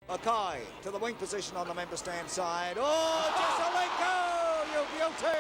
Mackay to the wing position on the member stand side. Oh, Jesselenko, you beauty!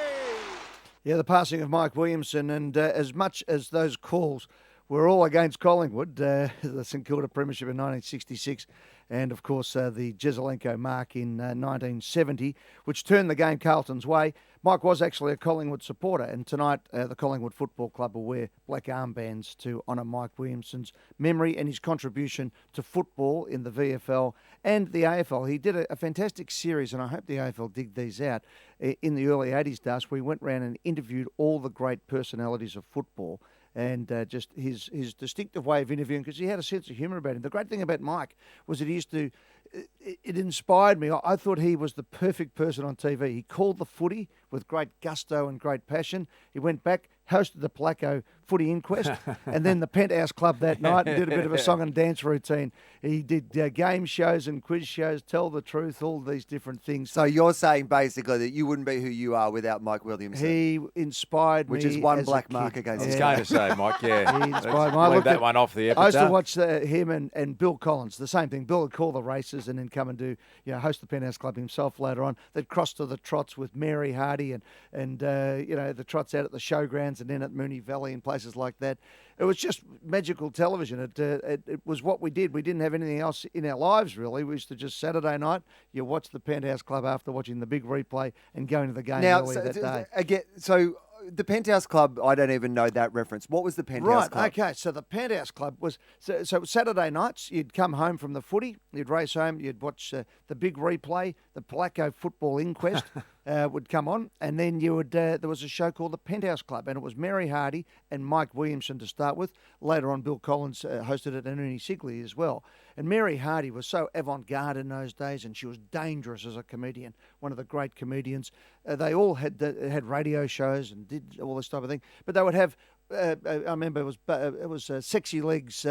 Yeah, the passing of Mike Williamson, and as much as those calls were all against Collingwood, the St Kilda Premiership in 1966, and of course the Jesselenko mark in 1970, which turned the game Carlton's way. Mike was actually a Collingwood supporter, and tonight the Collingwood Football Club will wear black armbands to honour Mike Williamson's memory and his contribution to football in the VFL and the AFL. He did a fantastic series, and I hope the AFL dig these out, in the early 80s, Darcy, where he went around and interviewed all the great personalities of football. And just his distinctive way of interviewing, because he had a sense of humour about him. The great thing about Mike was that he used to, it inspired me. I thought he was the perfect person on TV. He called the footy with great gusto and great passion. He went back, hosted the Palacco Footy Inquest, and then the Penthouse Club that night, and did a bit of a song and dance routine. He did game shows and quiz shows, Tell the Truth, all these different things. So you're saying basically that you wouldn't be who you are without Mike Williamson. He inspired me. Which is one as black a mark kid. against I was his going to say, Mike, yeah. He inspired me. I Leave looked that at- one off the I used to epitaph. watch him and Bill Collins, the same thing. Bill would call the races and then come and do, host the Penthouse Club himself later on. They'd cross to the trots with Mary Hardy and the trots out at the showgrounds and then at Moonee Valley and places like that. It was just magical television. It was what we did. We didn't have anything else in our lives, really. We used to just Saturday night, you watch the Penthouse Club after watching the big replay and going to the game early that day. Again, so the Penthouse Club, I don't even know that reference. What was the Penthouse Club? Okay. So the Penthouse Club was so Saturday nights. You'd come home from the footy. You'd race home. You'd watch the big replay. The Palacco Football Inquest would come on, and then you would. There was a show called the Penthouse Club, and it was Mary Hardy and Mike Williamson to start with. Later on, Bill Collins hosted it, and Ernie Sigley as well. And Mary Hardy was so avant-garde in those days, and she was dangerous as a comedian. One of the great comedians. They all had radio shows and did all this type of thing. But they would have. I remember it was Sexy Legs.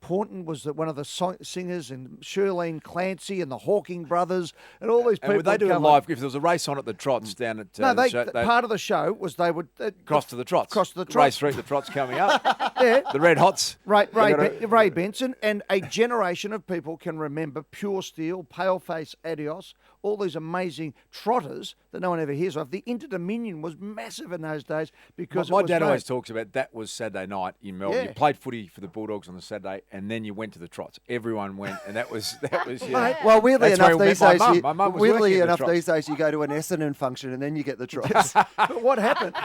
Porton was one of the singers, and Shirlene Clancy and the Hawking brothers, and all these people. And would they do a come live? If there was a race on at the trots down at No, the show, they'd part of the show was they would cross to the trots. Cross to the trots. Race through the trots coming up. Yeah. The Red Hots. Ray Benson, and a generation of people can remember Pure Steel, Paleface Adios, all these amazing trotters that no one ever hears of. The Inter-Dominion was massive in those days because My it was dad great. always talks about that was Saturday night in Melbourne. Yeah. You played footy for the Bulldogs on the Saturday, and then you went to the trots. Everyone went, and that was Mate, Well, weirdly That's where enough, I met these my days, mum. My mum was weirdly working at the enough, trots. these days you go to an Essendon function and then you get the trots. But what happened?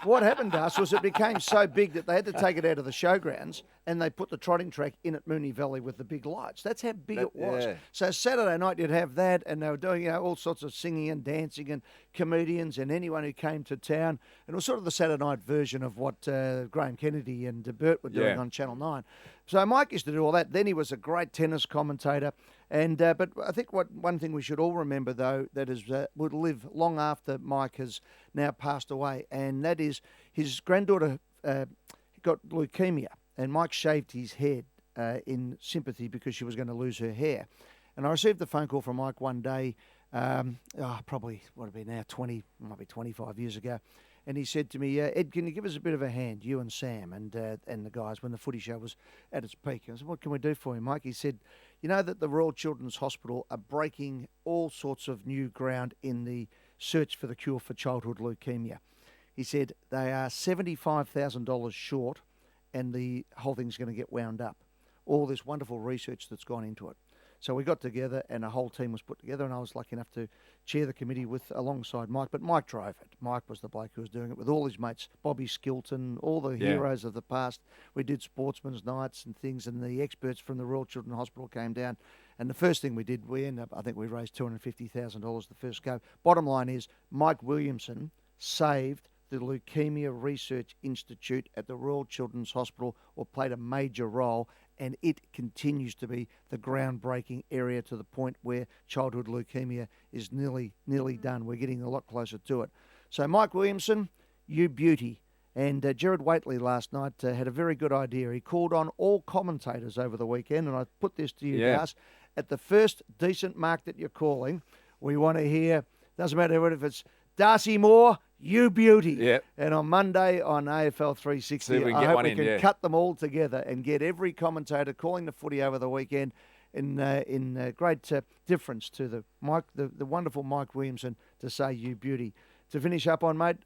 What happened to us was it became so big that they had to take it out of the showgrounds and they put the trotting track in at Moonee Valley with the big lights. That's how big it was. Yeah. So Saturday night you'd have that, and they were doing all sorts of singing and dancing and comedians and anyone who came to town. And it was sort of the Saturday night version of what Graham Kennedy and Bert were doing Yeah. on Channel 9. So Mike used to do all that. Then he was a great tennis commentator. And but I think one thing we should all remember, though, that is would live long after Mike has now passed away, and that is his granddaughter got leukemia, and Mike shaved his head in sympathy because she was going to lose her hair. And I received a phone call from Mike one day, probably what would it be now, 25 years ago. And he said to me, Ed, can you give us a bit of a hand, you and Sam and the guys, when the footy show was at its peak? I said, what can we do for you, Mike? He said, you know that the Royal Children's Hospital are breaking all sorts of new ground in the search for the cure for childhood leukemia. He said they are $75,000 short and the whole thing's going to get wound up. All this wonderful research that's gone into it. So we got together and a whole team was put together, and I was lucky enough to chair the committee alongside Mike. But Mike drove it. Mike was the bloke who was doing it with all his mates, Bobby Skilton, all the heroes of the past. We did sportsman's nights and things, and the experts from the Royal Children's Hospital came down. And the first thing we did, I think we raised $250,000 the first go. Bottom line is, Mike Williamson saved the Leukemia Research Institute at the Royal Children's Hospital, or played a major role, and it continues to be the groundbreaking area to the point where childhood leukemia is nearly done. We're getting a lot closer to it. So Mike Williamson, you beauty. And Gerard Waitley last night had a very good idea. He called on all commentators over the weekend, and I put this to you, Gus, at the first decent mark that you're calling, we want to hear, doesn't matter if it's Darcy Moore, you beauty. Yep. And on Monday on AFL 360, See if we can I get hope one we in, can yeah. cut them all together and get every commentator calling the footy over the weekend in great difference to the wonderful Mike Williamson to say "You Beauty." To finish up on, mate,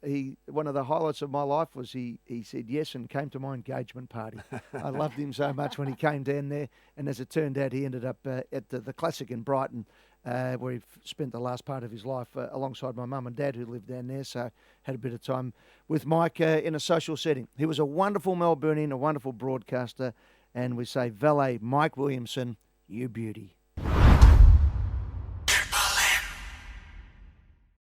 one of the highlights of my life was he said yes and came to my engagement party. I loved him so much when he came down there, and as it turned out, he ended up at the Classic in Brighton, where he spent the last part of his life alongside my mum and dad who lived down there, so had a bit of time with Mike in a social setting. He was a wonderful Melburnian, a wonderful broadcaster, and we say, valet Mike Williamson, you beauty.